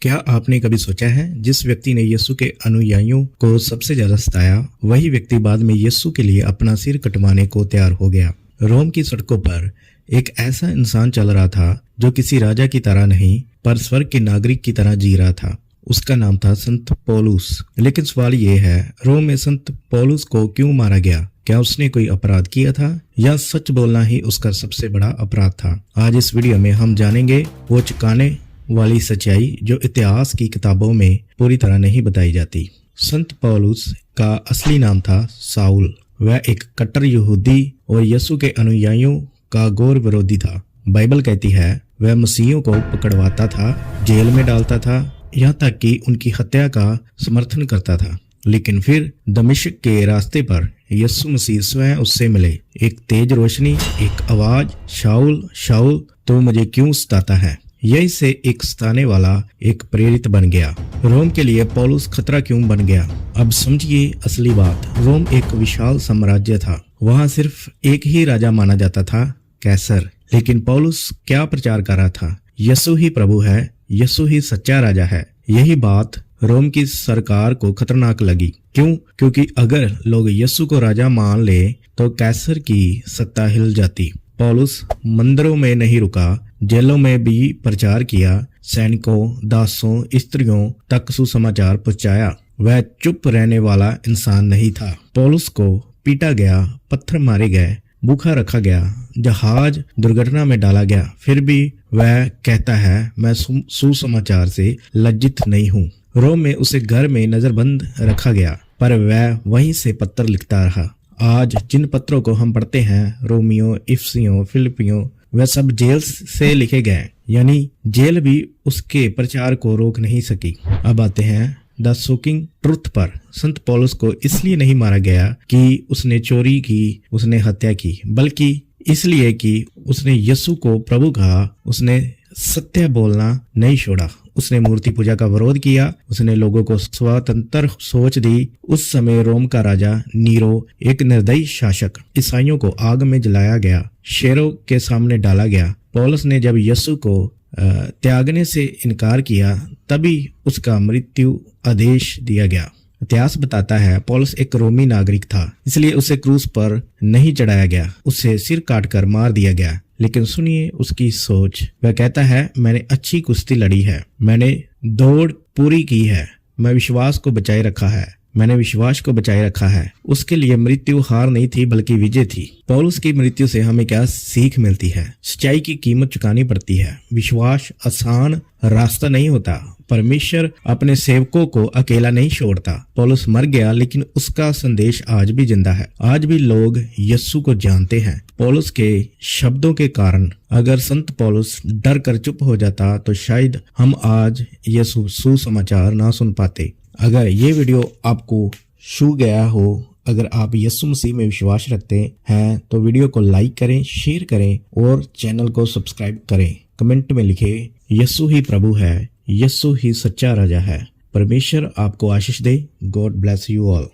क्या आपने कभी सोचा है जिस व्यक्ति ने यीशु के अनुयायियों को सबसे ज्यादा सताया वही व्यक्ति बाद में यीशु के लिए अपना सिर कटवाने को तैयार हो गया। रोम की सड़कों पर एक ऐसा इंसान चल रहा था जो किसी राजा की तरह नहीं पर स्वर्ग के नागरिक की तरह जी रहा था। उसका नाम था संत पौलुस। लेकिन सवाल ये है, रोम में संत पौलुस को क्यों मारा गया? क्या उसने कोई अपराध किया था या सच बोलना ही उसका सबसे बड़ा अपराध था? आज इस वीडियो में हम जानेंगे वो चौंकाने वाली सच्चाई जो इतिहास की किताबों में पूरी तरह नहीं बताई जाती। संत पौलुस का असली नाम था साउल। वह एक कट्टर यहूदी और यीशु के अनुयायियों का घोर विरोधी था। बाइबल कहती है वह मसीहियों को पकड़वाता था, जेल में डालता था, यहाँ तक कि उनकी हत्या का समर्थन करता था। लेकिन फिर दमिश्क के रास्ते पर यीशु मसीह स्वयं उससे मिले। एक तेज रोशनी, एक आवाज, शाऊल शाऊल तो मुझे क्यों सताता है? यही से एक सताने वाला एक प्रेरित बन गया। रोम के लिए पौलुस खतरा क्यों बन गया? अब समझिए असली बात। रोम एक विशाल साम्राज्य था। वहां सिर्फ एक ही राजा माना जाता था, कैसर। लेकिन पौलुस क्या प्रचार कर रहा था? यीशु ही प्रभु है, यीशु ही सच्चा राजा है। यही बात रोम की सरकार को खतरनाक लगी। क्यों? क्योंकि अगर लोग यीशु को राजा मान ले तो कैसर की सत्ता हिल जाती। पौलुस मंदिरों में नहीं रुका, जेलों में भी प्रचार किया, सैनिकों, दासों, स्त्रियों तक सुसमाचार पहुंचाया। वह चुप रहने वाला इंसान नहीं था। पौलुस को पीटा गया, पत्थर मारे गए, भूखा रखा गया, जहाज दुर्घटना में डाला गया। फिर भी वह कहता है मैं सुसमाचार से लज्जित नहीं हूँ। रोम में उसे घर में नजरबंद रखा गया पर वह वहीं से पत्र लिखता रहा। आज जिन पत्रों को हम पढ़ते हैं, रोमियो, इफिसियों, फिलिपियों, वह सब जेल से लिखे गए। यानी जेल भी उसके प्रचार को रोक नहीं सकी। अब आते हैं द शॉकिंग ट्रुथ पर। संत पौलुस को इसलिए नहीं मारा गया कि उसने चोरी की, उसने हत्या की, बल्कि इसलिए कि उसने यीशु को प्रभु कहा, उसने सत्य बोलना नहीं छोड़ा, उसने मूर्ति पूजा का विरोध किया, उसने लोगों को स्वतंत्र सोच दी। उस समय रोम का राजा नीरो, एक निर्दयी शासक, ईसाइयों को आग में जलाया गया, शेरों के सामने डाला गया। पौलुस ने जब यीशु को त्यागने से इनकार किया तभी उसका मृत्यु आदेश दिया गया। इतिहास बताता है पौलुस एक रोमी नागरिक था, इसलिए उसे क्रूस पर नहीं चढ़ाया गया, उसे सिर काटकर मार दिया गया। लेकिन सुनिए उसकी सोच। वह कहता है मैंने अच्छी कुश्ती लड़ी है, मैंने दौड़ पूरी की है, मैं विश्वास को बचाए रखा है, मैंने विश्वास को बचाए रखा है। उसके लिए मृत्यु हार नहीं थी बल्कि विजय थी। पौलुस की मृत्यु से हमें क्या सीख मिलती है? सच्चाई की कीमत चुकानी पड़ती है। विश्वास आसान रास्ता नहीं होता। परमेश्वर अपने सेवकों को अकेला नहीं छोड़ता। पौलुस मर गया लेकिन उसका संदेश आज भी जिंदा है। आज भी लोग यीशु को जानते हैं पौलुस के शब्दों के कारण। अगर संत पौलुस डर कर चुप हो जाता तो शायद हम आज यीशु सुसमाचार ना सुन पाते। अगर ये वीडियो आपको छू गया हो, अगर आप यीशु मसीह में विश्वास रखते हैं तो वीडियो को लाइक करें, शेयर करें और चैनल को सब्सक्राइब करें। कमेंट में लिखें यीशु ही प्रभु है, यीशु ही सच्चा राजा है। परमेश्वर आपको आशीष दे। God bless you all.